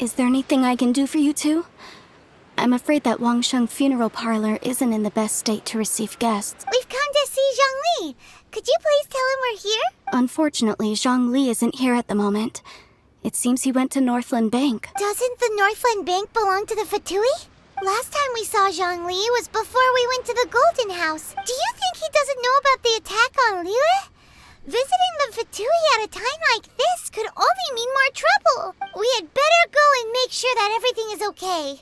Is there anything I can do for you two? I'm afraid that Wangsheng funeral parlor isn't in the best state to receive guests. We've come to see Zhongli. Could you please tell him we're here? Unfortunately, Zhongli isn't here at the moment. It seems he went to Northland Bank. Doesn't the Northland Bank belong to the Fatui? Last time we saw Zhongli was before we went to the Golden House. Do you think he doesn't know about the attack on Liyue? Visiting the Fatui at a time like this could only mean more trouble. We had better go and make sure that everything is okay.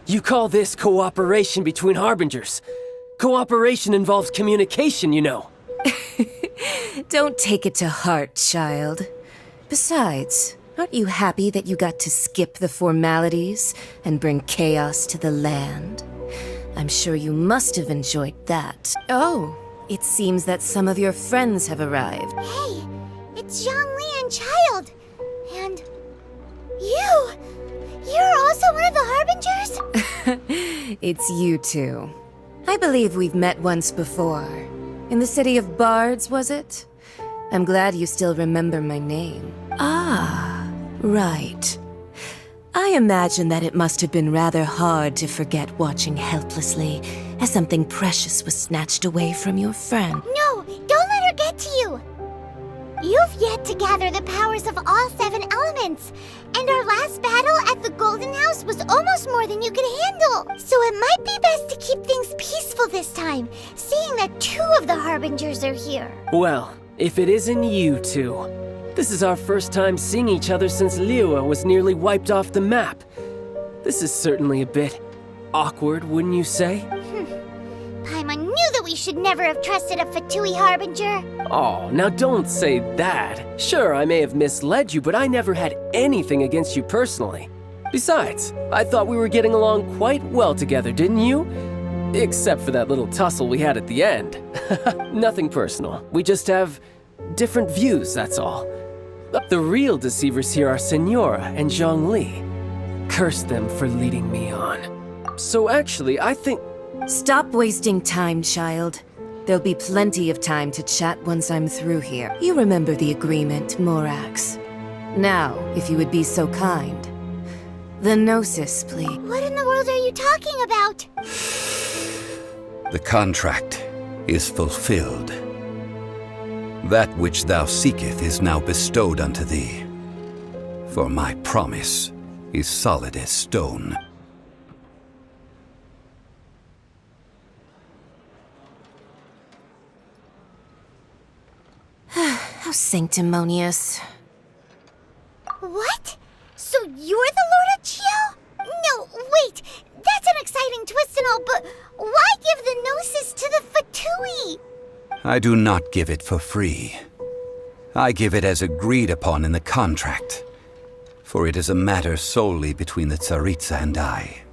You call this cooperation between Harbingers? Cooperation involves communication, you know. Don't take it to heart, child. Besides, aren't you happy that you got to skip the formalities and bring chaos to the land? I'm sure you must have enjoyed that. Oh, it seems that some of your friends have arrived. Hey, it's Zhongli and Child. And you! You're also one of the Harbingers? It's you two. I believe we've met once before. In the city of Bards, was it? I'm glad you still remember my name. Ah, right. I imagine that it must have been rather hard to forget watching helplessly as something precious was snatched away from your friend. No, don't let her get to you! You've yet to gather the powers of all 7 elements, and our last battle at the Golden House was almost more than you could handle. So it might be best to keep things peaceful this time, seeing that 2 of the Harbingers are here. Well, if it isn't you two. This is our first time seeing each other since Liyue was nearly wiped off the map. This is certainly a bit awkward, wouldn't you say? Paimon knew that we should never have trusted a Fatui Harbinger. Oh, now don't say that. Sure, I may have misled you, but I never had anything against you personally. Besides, I thought we were getting along quite well together, didn't you? Except for that little tussle we had at the end. Nothing personal. We just have different views, that's all. The real deceivers here are Senora and Zhongli. Curse them for leading me on. So actually, I think... Stop wasting time, child. There'll be plenty of time to chat once I'm through here. You remember the agreement, Morax. Now, if you would be so kind. The Gnosis, please. What in the world are you talking about? The contract is fulfilled. That which thou seeketh is now bestowed unto thee. For my promise is solid as stone. How sanctimonious. What? So you're the Lord of Chiao? No, wait! That's an exciting twist and all, but why give the Gnosis to the Fatui? I do not give it for free. I give it as agreed upon in the contract. For it is a matter solely between the Tsaritsa and I.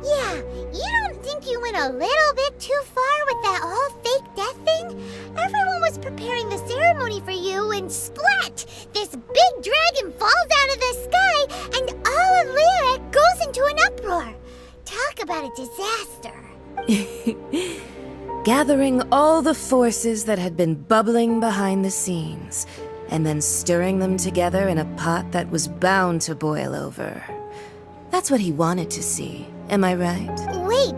Yeah, you don't think you went a little bit too far with that whole fake death thing? Everyone was preparing the ceremony for you, and splat! This big dragon falls out of the sky, and all of Liyue goes into an uproar. Talk about a disaster. Gathering all the forces that had been bubbling behind the scenes, and then stirring them together in a pot that was bound to boil over. That's what he wanted to see, am I right? Wait,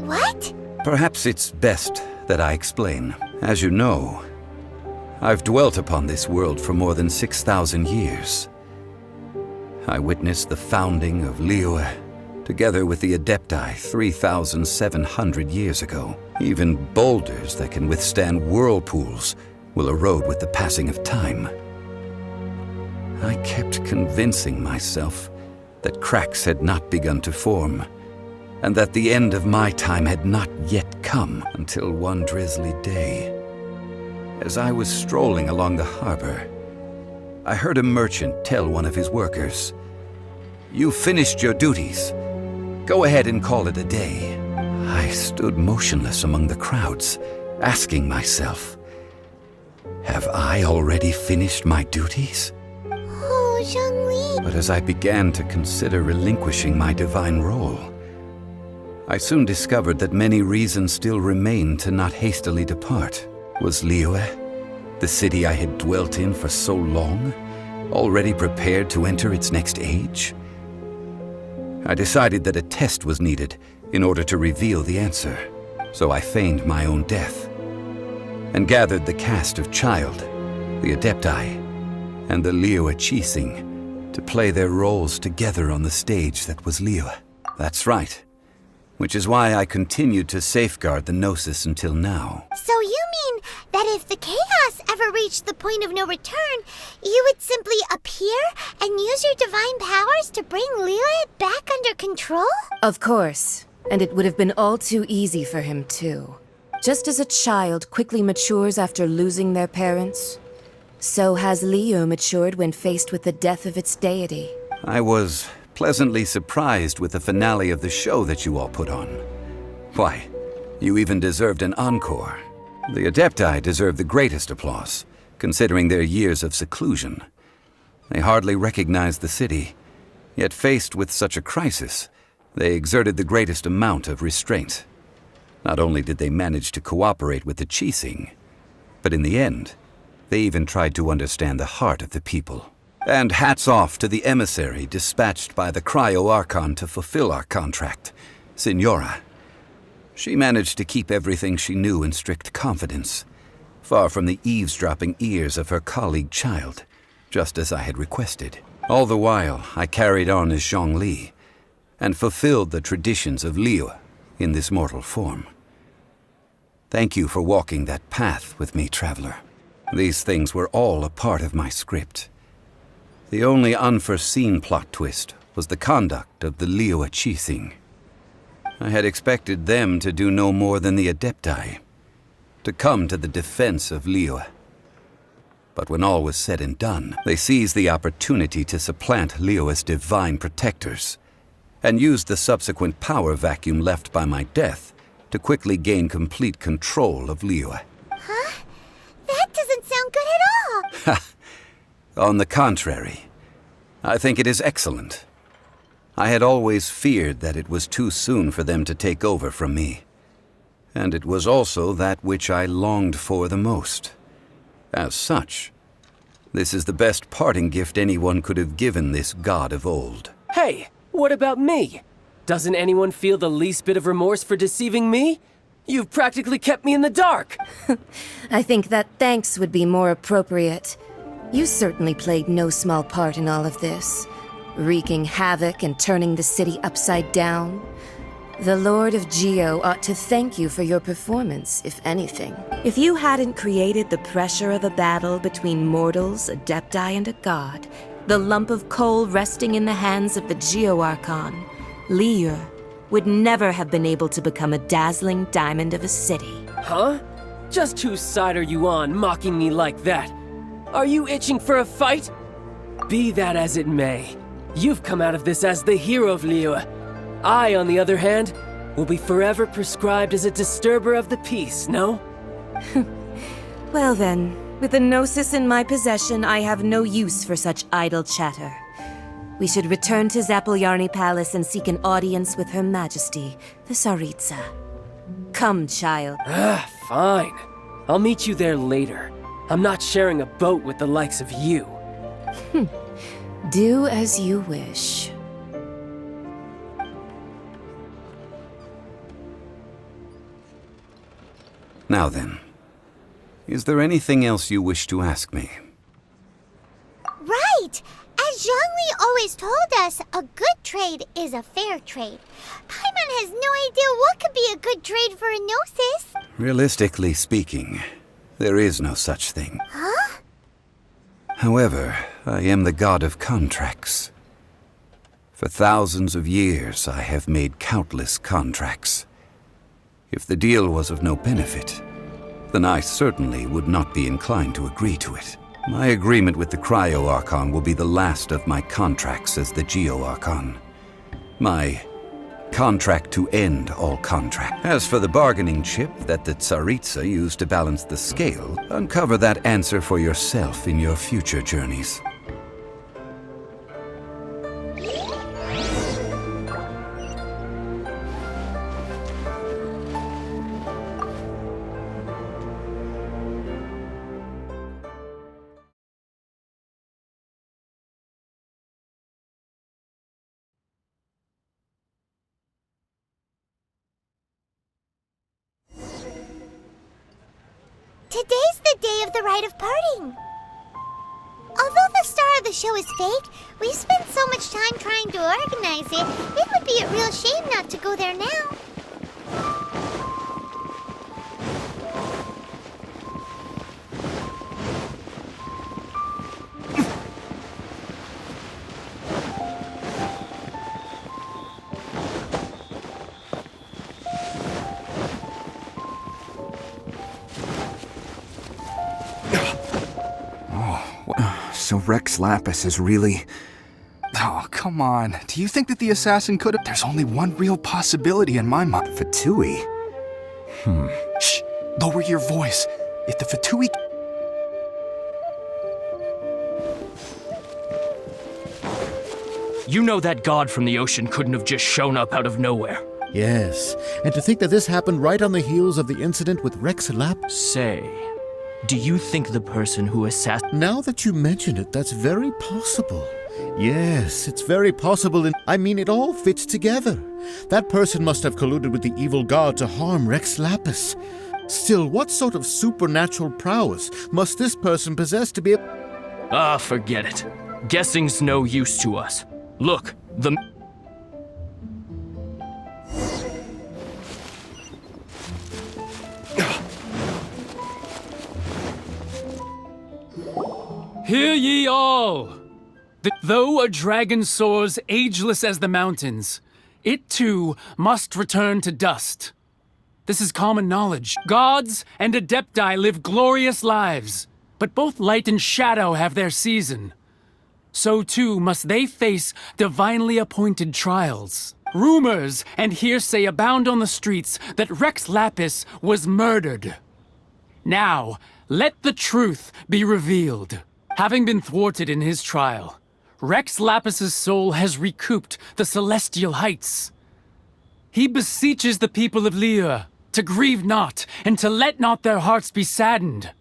what? Perhaps it's best that I explain. As you know, I've dwelt upon this world for more than 6,000 years. I witnessed the founding of Liyue, together with the Adepti 3,700 years ago. Even boulders that can withstand whirlpools will erode with the passing of time. I kept convincing myself that cracks had not begun to form, and that the end of my time had not yet come until one drizzly day. As I was strolling along the harbor, I heard a merchant tell one of his workers, "You've finished your duties. Go ahead and call it a day." I stood motionless among the crowds, asking myself, have I already finished my duties? Oh, Zhongli. But as I began to consider relinquishing my divine role, I soon discovered that many reasons still remained to not hastily depart. Was Liyue, the city I had dwelt in for so long, already prepared to enter its next age? I decided that a test was needed in order to reveal the answer, so I feigned my own death and gathered the cast of Child, the Adepti, and the Liyue Qixing to play their roles together on the stage that was Liyue. That's right, which is why I continued to safeguard the Gnosis until now. So you mean that if the chaos ever reached the point of no return, you would simply appear and use your divine powers to bring Liyue back under control? Of course, and it would have been all too easy for him too. Just as a child quickly matures after losing their parents, so has Liyue matured when faced with the death of its deity. I was pleasantly surprised with the finale of the show that you all put on. Why, you even deserved an encore. The Adepti deserve the greatest applause, considering their years of seclusion. They hardly recognized the city, yet faced with such a crisis, they exerted the greatest amount of restraint. Not only did they manage to cooperate with the Qixing, but in the end, they even tried to understand the heart of the people. And hats off to the emissary dispatched by the Cryo-Archon to fulfill our contract, Signora. She managed to keep everything she knew in strict confidence, far from the eavesdropping ears of her colleague Child, just as I had requested. All the while, I carried on as Zhongli, and fulfilled the traditions of Liyue in this mortal form. Thank you for walking that path with me, traveler. These things were all a part of my script. The only unforeseen plot twist was the conduct of the Liyue Qixing. I had expected them to do no more than the Adepti, to come to the defense of Liyue. But when all was said and done, they seized the opportunity to supplant Liyue's divine protectors, and used the subsequent power vacuum left by my death to quickly gain complete control of Liyue. Huh? That doesn't sound good at all. On the contrary, I think it is excellent. I had always feared that it was too soon for them to take over from me. And it was also that which I longed for the most. As such, this is the best parting gift anyone could have given this god of old. Hey, what about me? Doesn't anyone feel the least bit of remorse for deceiving me? You've practically kept me in the dark. I think that thanks would be more appropriate. You certainly played no small part in all of this, wreaking havoc and turning the city upside down. The Lord of Geo ought to thank you for your performance, if anything. If you hadn't created the pressure of a battle between mortals, Adepti, and a god, the lump of coal resting in the hands of the Geo-Archon, Liyue would never have been able to become a dazzling diamond of a city. Huh? Just whose side are you on, mocking me like that? Are you itching for a fight? Be that as it may, you've come out of this as the hero of Liyue. I, on the other hand, will be forever prescribed as a disturber of the peace, no? Well then, with the Gnosis in my possession, I have no use for such idle chatter. We should return to Zapolyarny Palace and seek an audience with Her Majesty, the Tsaritsa. Come, child. Fine. I'll meet you there later. I'm not sharing a boat with the likes of you. Do as you wish. Now then, is there anything else you wish to ask me? Right! As Zhongli always told us, a good trade is a fair trade. Paimon has no idea what could be a good trade for a Gnosis. Realistically speaking, there is no such thing. Huh? However, I am the god of contracts. For thousands of years, I have made countless contracts. If the deal was of no benefit, then I certainly would not be inclined to agree to it. My agreement with the Cryo-Archon will be the last of my contracts as the Geo-Archon. My contract to end all contract. As for the bargaining chip that the Tsaritsa used to balance the scale, uncover that answer for yourself in your future journeys. Today's the day of the rite of parting. Although the star of the show is fake, we've spent so much time trying to organize it, it would be a real shame not to go there now. So Rex Lapis is really... Oh, come on. Do you think that the assassin could have... There's only one real possibility in my mind. Fatui? Shh! Lower your voice. If the Fatui... You know that god from the ocean couldn't have just shown up out of nowhere. Yes, and to think that this happened right on the heels of the incident with Rex Lap. Say, do you think the person who assassinated... Now that you mention it, that's very possible. Yes, it's very possible, and I mean, it all fits together. That person must have colluded with the evil god to harm Rex Lapis. Still, what sort of supernatural prowess must this person possess to be Ah, forget it. Guessing's no use to us. Look, the... Hear ye all! Though a dragon soars ageless as the mountains, it too must return to dust. This is common knowledge. Gods and Adepti live glorious lives, but both light and shadow have their season. So too must they face divinely appointed trials. Rumors and hearsay abound on the streets that Rex Lapis was murdered. Now, let the truth be revealed. Having been thwarted in his trial, Rex Lapis's soul has recouped the celestial heights. He beseeches the people of Liyue to grieve not and to let not their hearts be saddened.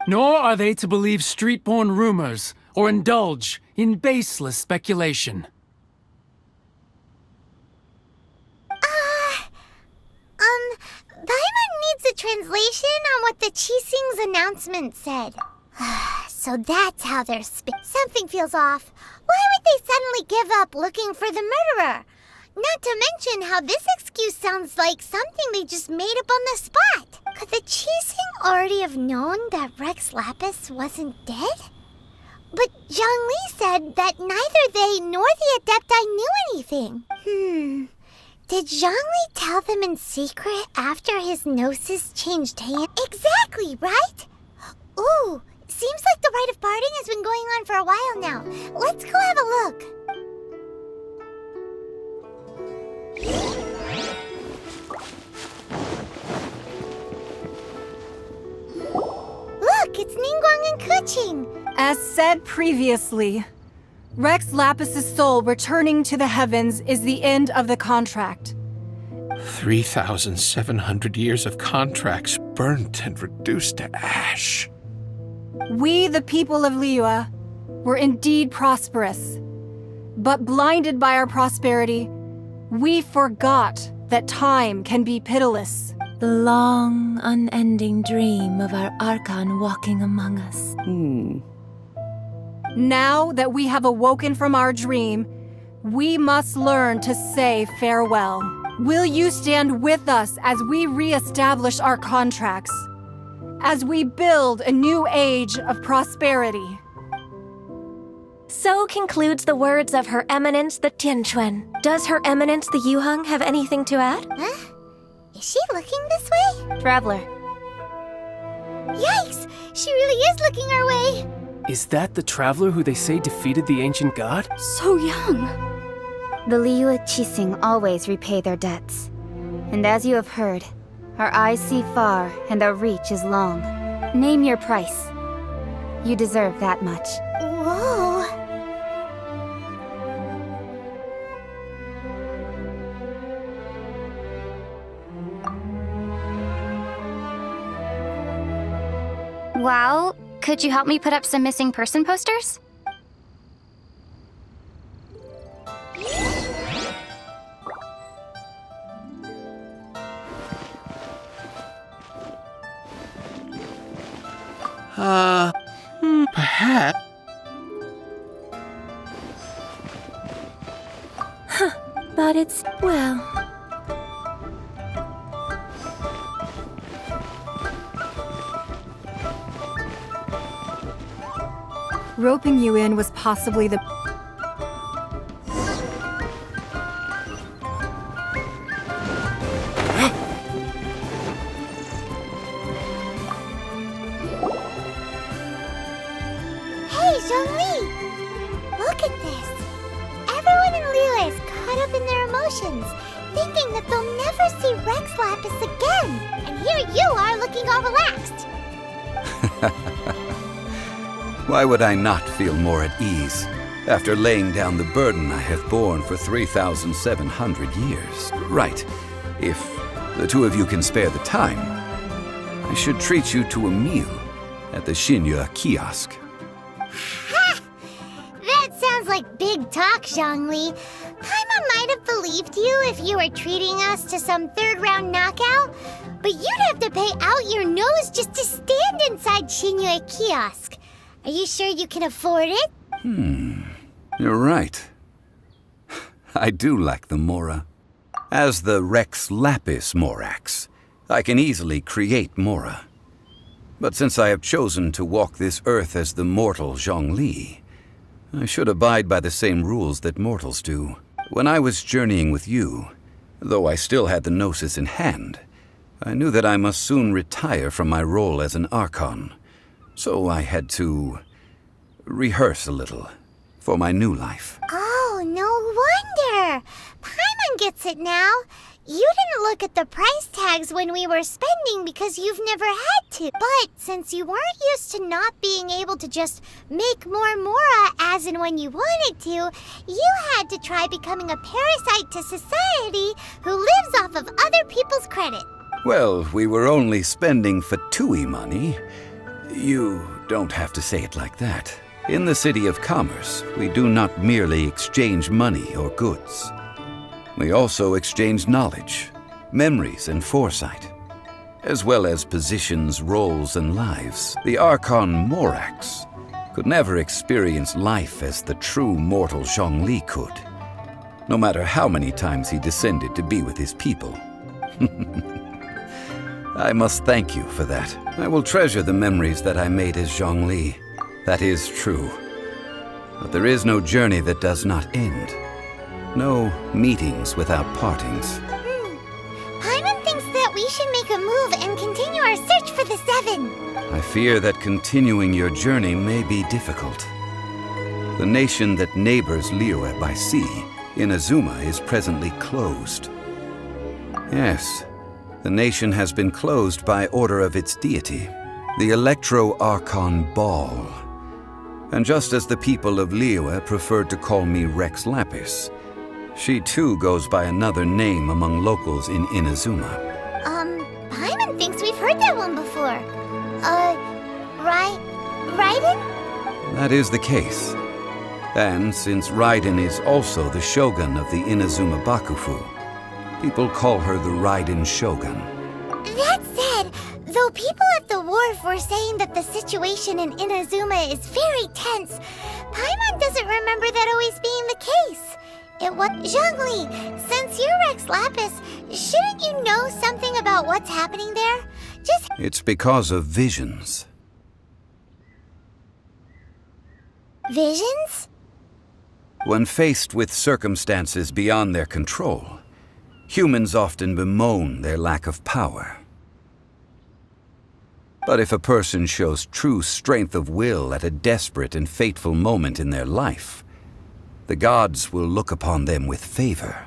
Nor are they to believe street-born rumors or indulge in baseless speculation. Paimon needs a translation on what the Qixing's announcement said. So that's how they're something feels off. Why would they suddenly give up looking for the murderer? Not to mention how this excuse sounds like something they just made up on the spot. Could the Qixing already have known that Rex Lapis wasn't dead? But Zhongli said that neither they nor the Adepti knew anything. Did Zhongli tell them in secret after his gnosis changed hands? Exactly, right? Ooh, seems like the rite of parting has been going on for a while now. Let's go have a look. Look, it's Ningguang and Kuqing. As said previously, Rex Lapis's soul returning to the heavens is the end of the contract. 3,700 years of contracts burnt and reduced to ash. We, the people of Liyue, were indeed prosperous. But blinded by our prosperity, we forgot that time can be pitiless. The long, unending dream of our Archon walking among us. Now that we have awoken from our dream, we must learn to say farewell. Will you stand with us as we re-establish our contracts? As we build a new age of prosperity? So concludes the words of Her Eminence the Tianquan. Does Her Eminence the Yuheng have anything to add? Huh? Is she looking this way? Traveler. Yikes! She really is looking our way! Is that the traveler who they say defeated the ancient god? So young. The Liyue Qixing always repay their debts. And as you have heard, our eyes see far and our reach is long. Name your price. You deserve that much. Whoa! Well, could you help me put up some missing person posters? Perhaps. But it's, well... Roping you in was possibly the... Hey, Zhongli! Look at this! Everyone in Liyue is caught up in their emotions, thinking that they'll never see Rex Lapis again! And here you are looking all relaxed! Why would I not feel more at ease after laying down the burden I have borne for 3,700 years? Right. If the two of you can spare the time, I should treat you to a meal at the Xinyue kiosk. Ha! That sounds like big talk, Zhongli. Paimon might have believed you if you were treating us to some third-round knockout, but you'd have to pay out your nose just to stand inside Xinyue kiosk. Are you sure you can afford it? You're right. I do lack the Mora. As the Rex Lapis Morax, I can easily create Mora. But since I have chosen to walk this earth as the mortal Zhongli, I should abide by the same rules that mortals do. When I was journeying with you, though I still had the Gnosis in hand, I knew that I must soon retire from my role as an Archon. So I had to rehearse a little for my new life. Oh, no wonder! Paimon gets it now. You didn't look at the price tags when we were spending because you've never had to. But since you weren't used to not being able to just make more Mora as and when you wanted to, you had to try becoming a parasite to society who lives off of other people's credit. Well, we were only spending Fatui money. You don't have to say it like that. In the City of Commerce, we do not merely exchange money or goods. We also exchange knowledge, memories, and foresight, as well as positions, roles, and lives. The Archon Morax could never experience life as the true mortal Zhongli could, no matter how many times he descended to be with his people. I must thank you for that. I will treasure the memories that I made as Zhongli. That is true. But there is no journey that does not end. No meetings without partings. Paimon thinks that we should make a move and continue our search for the Seven. I fear that continuing your journey may be difficult. The nation that neighbors Liyue by sea, Inazuma, is presently closed. Yes, the nation has been closed by order of its deity, the Electro-Archon Ball. And just as the people of Liyue preferred to call me Rex Lapis, she too goes by another name among locals in Inazuma. Paimon thinks we've heard that one before. Raiden? That is the case. And since Raiden is also the shogun of the Inazuma Bakufu, people call her the Raiden Shogun. That said, though people at the wharf were saying that the situation in Inazuma is very tense, Paimon doesn't remember that always being the case. It was Zhongli, since you're Rex Lapis, shouldn't you know something about what's happening there? It's because of visions. Visions? When faced with circumstances beyond their control, humans often bemoan their lack of power. But if a person shows true strength of will at a desperate and fateful moment in their life, the gods will look upon them with favor.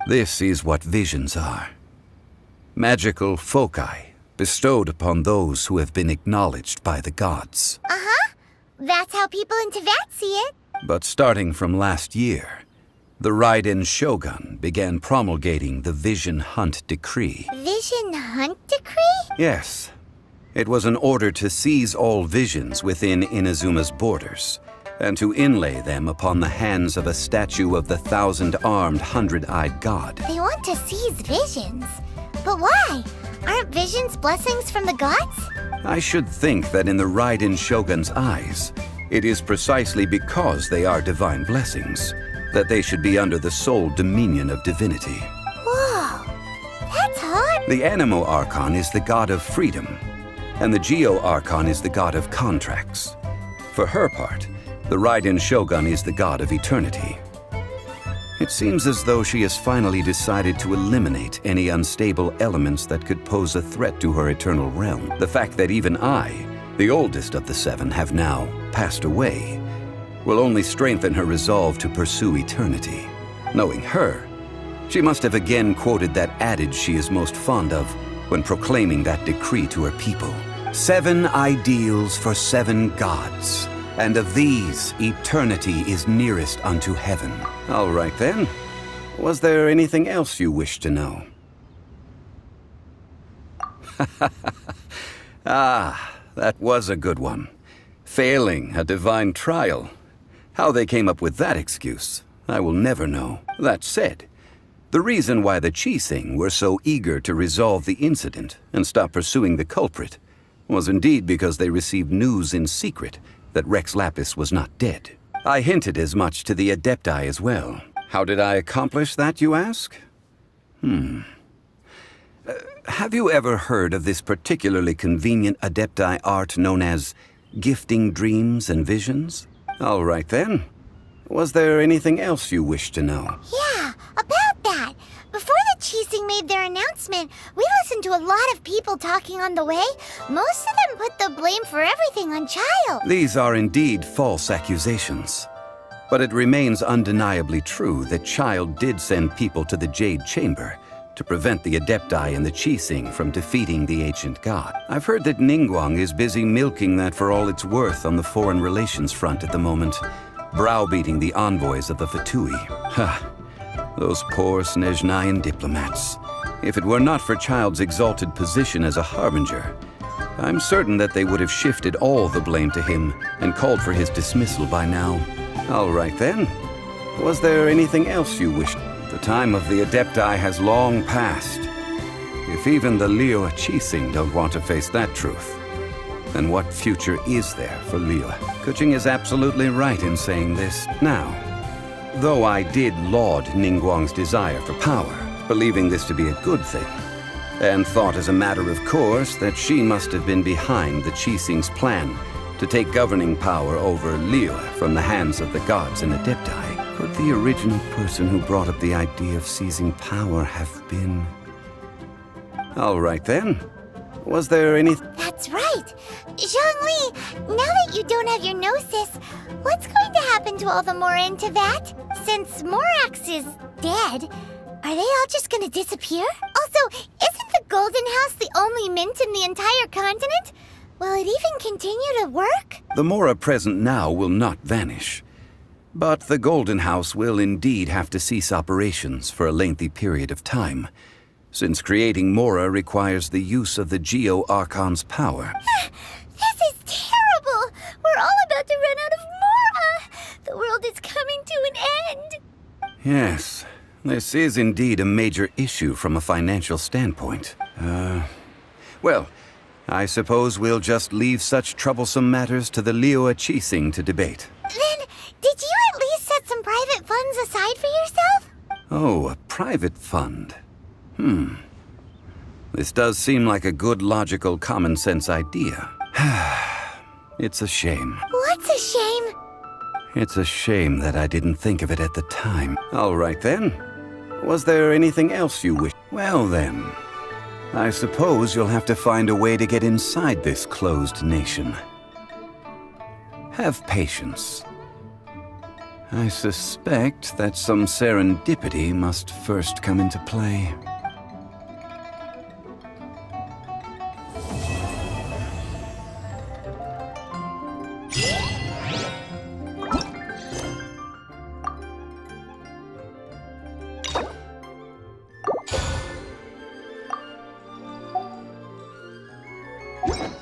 This is what visions are. Magical foci bestowed upon those who have been acknowledged by the gods. Uh-huh. That's how people in Teyvat see it. But starting from last year, the Raiden Shogun began promulgating the Vision Hunt Decree. Vision Hunt Decree? Yes. It was an order to seize all visions within Inazuma's borders, and to inlay them upon the hands of a statue of the 1,000-armed, 100-eyed god. They want to seize visions. But why? Aren't visions blessings from the gods? I should think that in the Raiden Shogun's eyes, it is precisely because they are divine blessings that they should be under the sole dominion of divinity. Whoa, that's hard. The Anemo Archon is the god of freedom, and the Geo Archon is the god of contracts. For her part, the Raiden Shogun is the god of eternity. It seems as though she has finally decided to eliminate any unstable elements that could pose a threat to her eternal realm. The fact that even I, the oldest of the seven, have now passed away will only strengthen her resolve to pursue eternity. Knowing her, she must have again quoted that adage she is most fond of when proclaiming that decree to her people. 7 ideals for 7 gods, and of these, eternity is nearest unto heaven. All right then. Was there anything else you wish to know? Ah, that was a good one. Failing a divine trial. How they came up with that excuse, I will never know. That said, the reason why the Qixing were so eager to resolve the incident and stop pursuing the culprit was indeed because they received news in secret that Rex Lapis was not dead. I hinted as much to the Adepti as well. How did I accomplish that, you ask? Have you ever heard of this particularly convenient Adepti art known as gifting dreams and visions? All right then. Was there anything else you wish to know? Yeah, about that. Before the Qixing made their announcement, we listened to a lot of people talking on the way. Most of them put the blame for everything on Child. These are indeed false accusations. But it remains undeniably true that Child did send people to the Jade Chamber to prevent the Adepti and the Qixing from defeating the ancient god. I've heard that Ningguang is busy milking that for all it's worth on the foreign relations front at the moment, browbeating the envoys of the Fatui. Ha! Those poor Snezhnayan diplomats. If it were not for Child's exalted position as a harbinger, I'm certain that they would have shifted all the blame to him and called for his dismissal by now. All right then. Was there anything else you wished? The time of the Adepti has long passed. If even the Liyue Qixing don't want to face that truth, then what future is there for Liyue? Keqing is absolutely right in saying this. Now, though I did laud Ningguang's desire for power, believing this to be a good thing, and thought as a matter of course that she must have been behind the Qixing's plan to take governing power over Liyue from the hands of the gods and Adepti, could the original person who brought up the idea of seizing power have been... All right then. Was there any... That's right. Zhongli, now that you don't have your gnosis, what's going to happen to all the Mora in Teyvat? Since Morax is dead, are they all just gonna disappear? Also, isn't the Golden House the only mint in the entire continent? Will it even continue to work? The Mora present now will not vanish. But the Golden House will indeed have to cease operations for a lengthy period of time, since creating Mora requires the use of the Geo Archon's power. This is terrible! We're all about to run out of Mora! The world is coming to an end! Yes, this is indeed a major issue from a financial standpoint. Well, I suppose we'll just leave such troublesome matters to the Liyue Qixing to debate. Then, did you at least set some private funds aside for yourself? Oh, a private fund. This does seem like a good, logical, common-sense idea. It's a shame. What's a shame? It's a shame that I didn't think of it at the time. All right then. Was there anything else you wish? Well then, I suppose you'll have to find a way to get inside this closed nation. Have patience. I suspect that some serendipity must first come into play. You